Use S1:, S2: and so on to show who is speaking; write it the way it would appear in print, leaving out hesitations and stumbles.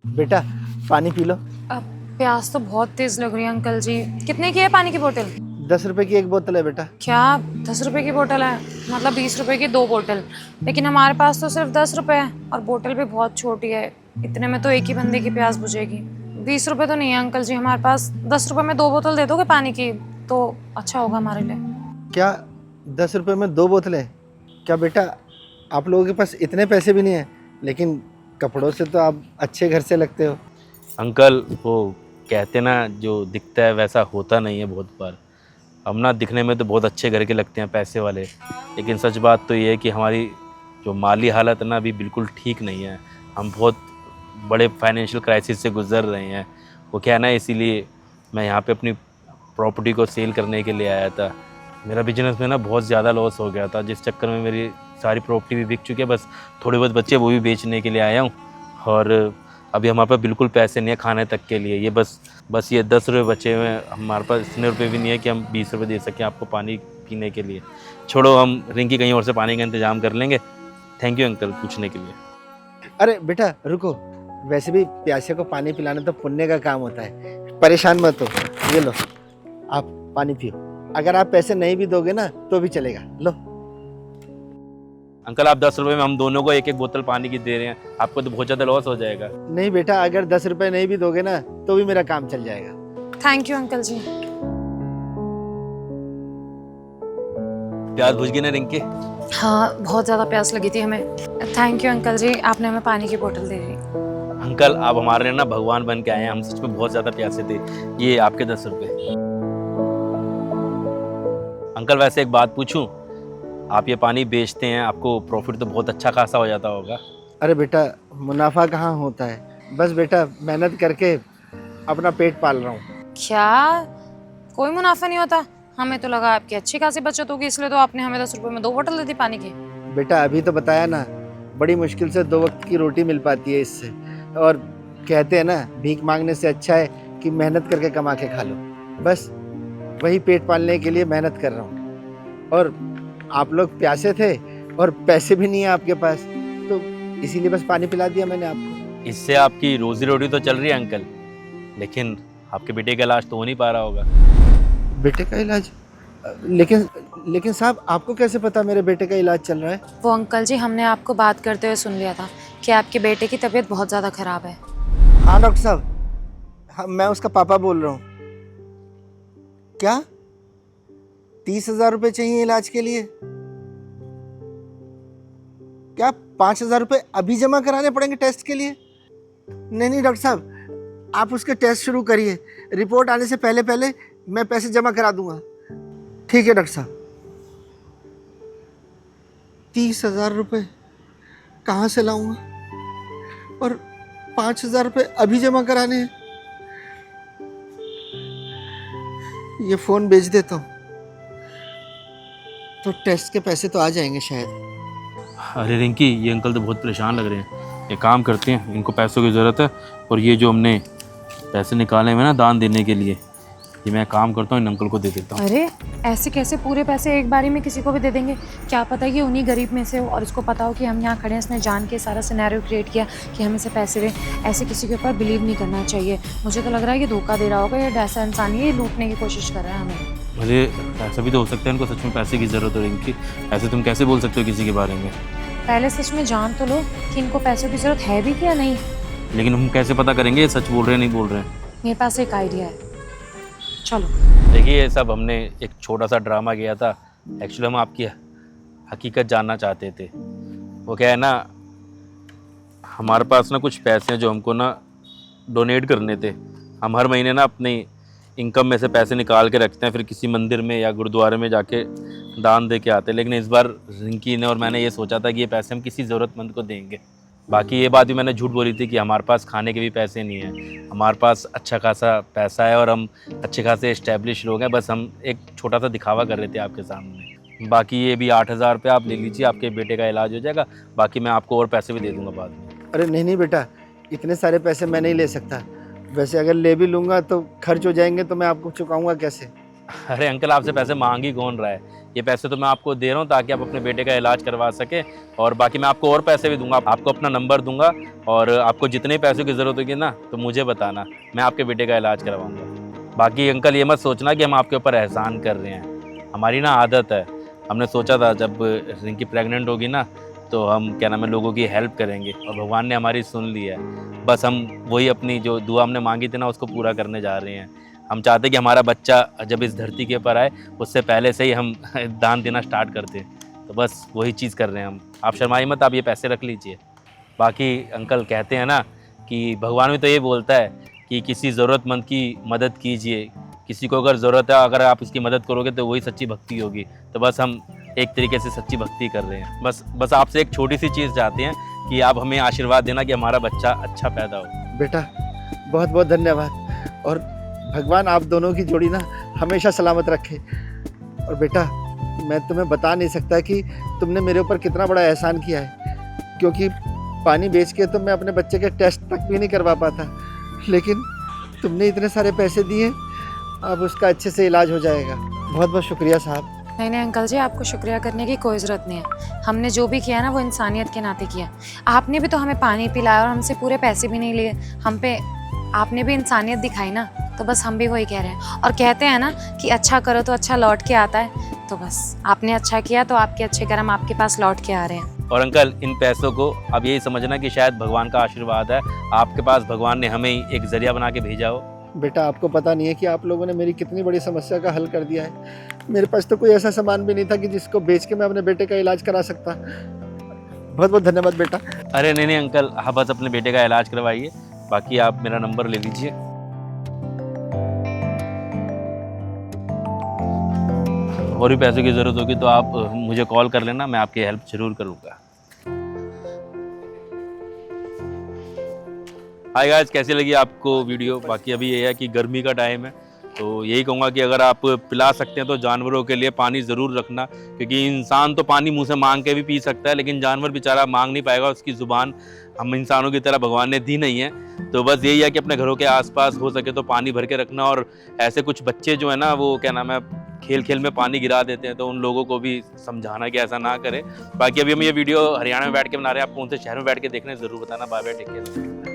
S1: बेटा पानी P low.
S2: अब प्यास तो बहुत तेज लग रही है अंकल जी। कितने की है पानी की बोतल?
S1: 10 रुपए की एक बोतल है बेटा।
S2: क्या 10 रुपए की बोतल है? मतलब 20 रुपए की 2 बोतल। लेकिन हमारे पास तो सिर्फ 10 रुपए है और बोतल भी बहुत छोटी है। इतने में तो एक ही बंदे की प्यास बुझेगी। 20 रुपए तो नहीं है अंकल जी हमारे पास। 10 रुपए में 2 बोतल दे दोगे पानी की तो अच्छा होगा हमारे लिए।
S1: क्या 10 रुपए में 2 बोतलें? क्या बेटा आप लोगों के पास इतने पैसे भी नहीं है, लेकिन कपड़ों से तो आप अच्छे घर से लगते हो।
S3: अंकल वो कहते ना जो दिखता है वैसा होता नहीं है बहुत बार। हम ना दिखने में तो बहुत अच्छे घर के लगते हैं, पैसे वाले, लेकिन सच बात तो ये है कि हमारी जो माली हालत है ना अभी बिल्कुल ठीक नहीं है। हम बहुत बड़े फाइनेंशियल क्राइसिस से गुजर रहे हैं। वो क्या है ना, इसीलिए मैं यहाँ पे अपनी प्रॉपर्टी को सेल करने के लिए आया था। मेरा बिजनेस में ना बहुत ज़्यादा लॉस हो गया था, जिस चक्कर में मेरी सारी प्रॉपर्टी भी बिक चुकी है। बस थोड़े बहुत बच्चे वो भी बेचने के लिए आया हूँ और अभी हमारे पास बिल्कुल पैसे नहीं है खाने तक के लिए। ये बस ये 10 रुपये बचे हुए हैं। हमारे पास इतने रुपये भी नहीं है कि हम 20 रुपये दे सकें आपको पानी पीने के लिए। छोड़ो, हम रिंकी कहीं और से पानी का इंतज़ाम कर लेंगे। थैंक यू अंकल पूछने के लिए।
S1: अरे बेटा रुको, वैसे भी प्यासे को पानी पिलाना तो पुण्य का काम होता है, परेशान मत हो। ये लो आप पानी पियो। अगर आप पैसे नहीं भी दोगे ना तो भी चलेगा। लो।
S3: अंकल आप 10 रुपये में हम दोनों को एक एक बोतल पानी की दे रहे हैं, आपको तो बहुत ज़्यादा लॉस हो जाएगा।
S1: नहीं बेटा, अगर 10 रुपए नहीं भी दोगे ना तो भी मेरा काम चल जाएगा।
S2: थैंक यू अंकल जी।
S3: प्यास बुझ गई ना रिंकी?
S2: हाँ बहुत ज़्यादा प्यास लगी थी हमें। थैंक यू अंकल जी, आपने हमें पानी की बोतल दे दी।
S3: अंकल आप हमारे लिए ना भगवान बन के आए हैं। हम सच में बहुत ज़्यादा प्यासे थे। ये आपके 10 रुपये। अंकल वैसे एक बात पूछूं, आप ये पानी बेचते हैं, आपको प्रॉफिट तो बहुत अच्छा खासा हो जाता होगा।
S1: अरे बेटा मुनाफा कहाँ होता है, बस बेटा मेहनत करके अपना पेट पाल रहा हूँ।
S2: क्या कोई मुनाफा नहीं होता? हमें तो लगा आपकी अच्छी खासी बचत होगी, इसलिए तो आपने हमें 10 रुपए में 2 बोतल दे दी पानी की।
S1: बेटा अभी तो बताया ना, बड़ी मुश्किल से 2 वक्त की रोटी मिल पाती है इससे। और कहते हैं ना, भीख मांगने से अच्छा है कि मेहनत करके कमा के खा लो। बस वही पेट पालने के लिए मेहनत कर रहा हूँ। और आप लोग प्यासे थे और पैसे भी नहीं है आपके पास, तो इसीलिए बस पानी पिला दिया मैंने आपको।
S3: इससे आपकी रोजी रोटी तो चल रही है अंकल, लेकिन आपके बेटे का इलाज तो हो नहीं पा रहा होगा।
S1: बेटे का इलाज? लेकिन लेकिन साहब आपको कैसे पता मेरे बेटे का इलाज चल रहा है?
S2: वो अंकल जी हमने आपको बात करते हुए सुन लिया था कि आपके बेटे की तबीयत बहुत ज़्यादा खराब है।
S1: हाँ डॉक्टर साहब, हाँ, मैं उसका पापा बोल रहा हूँ। क्या 30,000 रुपये चाहिए इलाज के लिए? क्या 5,000 रुपये अभी जमा कराने पड़ेंगे टेस्ट के लिए? नहीं नहीं डॉक्टर साहब, आप उसके टेस्ट शुरू करिए। रिपोर्ट आने से पहले पहले मैं पैसे जमा करा दूंगा। ठीक है डॉक्टर साहब। 30,000 रुपये कहाँ से लाऊंगा? और 5,000 रुपये अभी जमा कराने हैं। ये फ़ोन बेच देता हूँ तो टेस्ट के पैसे तो आ जाएंगे शायद।
S3: अरे रिंकी, ये अंकल तो बहुत परेशान लग रहे हैं। एक काम करते हैं, इनको पैसों की ज़रूरत है और ये जो हमने पैसे निकाले हुए ना दान देने के लिए, ये मैं काम करता हूँ, इन अंकल को दे देता हूँ।
S2: अरे ऐसे कैसे पूरे पैसे एक बारी में किसी को भी दे देंगे? क्या पता ये उन्हीं गरीब में से हो और इसको पता हो कि हम यहाँ खड़े हैं, इसने जान के सारा सिनेरियो क्रिएट किया कि हम इसे पैसे दें। ऐसे किसी के ऊपर बिलीव नहीं करना चाहिए। मुझे तो लग रहा है ये धोखा दे रहा होगा, ये ऐसा इंसान ही ये लूटने की कोशिश कर रहा है हमें।
S3: अरे ऐसा भी तो हो सकता है इनको सच में पैसे की ज़रूरत हो रिंकी। ऐसे तुम कैसे बोल सकते हो किसी के बारे में?
S2: पहले सच में जान तो लो कि इनको पैसों की ज़रूरत है भी कि या नहीं।
S3: लेकिन हम कैसे पता करेंगे ये सच बोल रहे हैं नहीं बोल रहे हैं?
S2: मेरे पास एक आइडिया है, चलो।
S3: देखिए ये सब हमने एक छोटा सा ड्रामा किया था। एक्चुअली हम आपकी हकीकत जानना चाहते थे। वो क्या है ना, हमारे पास ना कुछ पैसे हैं जो हमको ना डोनेट करने थे। हम हर महीने ना अपनी इनकम में से पैसे निकाल के रखते हैं, फिर किसी मंदिर में या गुरुद्वारे में जाके दान दे के आते हैं। लेकिन इस बार रिंकी ने और मैंने ये सोचा था कि ये पैसे हम किसी ज़रूरतमंद को देंगे। बाकी ये बात भी मैंने झूठ बोली थी कि हमारे पास खाने के भी पैसे नहीं हैं। हमारे पास अच्छा खासा पैसा है और हम अच्छे खासे इस्टेब्लिश लोग हैं। बस हम एक छोटा सा दिखावा कर रहे थे आपके सामने। बाकी ये भी 8,000 रुपये आप ले लीजिए, आपके बेटे का इलाज हो जाएगा। बाकी मैं आपको और पैसे भी दे दूँगा बाद में।
S1: अरे नहीं नहीं बेटा, इतने सारे पैसे मैं नहीं ले सकता। वैसे अगर ले भी लूँगा तो खर्च हो जाएंगे, तो मैं आपको चुकाऊँगा कैसे?
S3: अरे अंकल आपसे पैसे मांग ही कौन रहा है? ये पैसे तो मैं आपको दे रहा हूँ ताकि आप अपने बेटे का इलाज करवा सकें, और बाकी मैं आपको और पैसे भी दूंगा, आपको अपना नंबर दूंगा, और आपको जितने पैसों की ज़रूरत होगी ना तो मुझे बताना, मैं आपके बेटे का इलाज करवाऊँगा। बाकी अंकल ये मत सोचना कि हम आपके ऊपर एहसान कर रहे हैं, हमारी ना आदत है। हमने सोचा था जब रिंकी प्रेग्नेंट होगी ना तो हम क्या नाम है लोगों की हेल्प करेंगे, और भगवान ने हमारी सुन ली है। बस हम वही अपनी जो दुआ हमने मांगी थी ना उसको पूरा करने जा रहे हैं। हम चाहते कि हमारा बच्चा जब इस धरती के ऊपर आए उससे पहले से ही हम दान देना स्टार्ट कर दें, तो बस वही चीज़ कर रहे हैं हम। आप शर्माइए मत, आप ये पैसे रख लीजिए। बाकी अंकल कहते हैं ना कि भगवान भी तो ये बोलता है कि किसी ज़रूरतमंद की मदद कीजिए, किसी को अगर ज़रूरत है अगर आप इसकी मदद करोगे तो वही सच्ची भक्ति होगी। तो बस हम एक तरीके से सच्ची भक्ति कर रहे हैं। बस आपसे एक छोटी सी चीज़ चाहते हैं कि आप हमें आशीर्वाद देना कि हमारा बच्चा अच्छा पैदा हो।
S1: बेटा बहुत बहुत धन्यवाद, और भगवान आप दोनों की जोड़ी ना हमेशा सलामत रखे। और बेटा मैं तुम्हें बता नहीं सकता कि तुमने मेरे ऊपर कितना बड़ा एहसान किया है, क्योंकि पानी बेच के तो मैं अपने बच्चे के टेस्ट तक भी नहीं करवा पाता, लेकिन तुमने इतने सारे पैसे दिए, अब उसका अच्छे से इलाज हो जाएगा। बहुत बहुत शुक्रिया साहब।
S2: नहीं अंकल जी, आपको शुक्रिया करने की कोई ज़रूरत नहीं है। हमने जो भी किया ना वो इंसानियत के नाते किया। आपने भी तो हमें पानी पिलाया और हमसे पूरे पैसे भी नहीं लिए। हम पे आपने भी इंसानियत दिखाई ना, तो बस हम भी वही कह रहे हैं। और कहते हैं ना कि अच्छा करो तो अच्छा लौट के आता है, तो बस आपने अच्छा किया तो आपके अच्छे कर्म आपके पास लौट के आ रहे हैं।
S3: और अंकल इन पैसों को अब यही समझना कि शायद भगवान का आशीर्वाद है आपके पास, भगवान ने हमें एक ज़रिया बना के भेजा हो।
S1: बेटा आपको पता नहीं है कि आप लोगों ने मेरी कितनी बड़ी समस्या का हल कर दिया है। मेरे पास तो कोई ऐसा सामान भी नहीं था कि जिसको बेच के मैं अपने बेटे का इलाज करा सकता। बहुत बहुत धन्यवाद बेटा।
S3: अरे नहीं अंकल, आप बस अपने बेटे का इलाज करवाइए, बाकी आप मेरा नंबर ले लीजिए। और भी पैसों की ज़रूरत होगी तो आप मुझे कॉल कर लेना, मैं आपकी हेल्प ज़रूर करूँगा। हाय गाइस, कैसी लगी आपको वीडियो? बाकी अभी ये है कि गर्मी का टाइम है, तो यही कहूँगा कि अगर आप पिला सकते हैं तो जानवरों के लिए पानी ज़रूर रखना, क्योंकि इंसान तो पानी मुंह से मांग के भी पी सकता है, लेकिन जानवर बेचारा मांग नहीं पाएगा, उसकी ज़ुबान हम इंसानों की तरह भगवान ने दी नहीं है। तो बस यही है कि अपने घरों के आसपास हो सके तो पानी भर के रखना। और ऐसे कुछ बच्चे जो है ना वो क्या नाम है खेल खेल में पानी गिरा देते हैं, तो उन लोगों को भी समझाना कि ऐसा ना करें। बाकी अभी हम ये वीडियो हरियाणा में बैठ के बना रहे हैं, आप कौन से शहर में बैठ के देखने ज़रूर बताना। Bye bye, take care.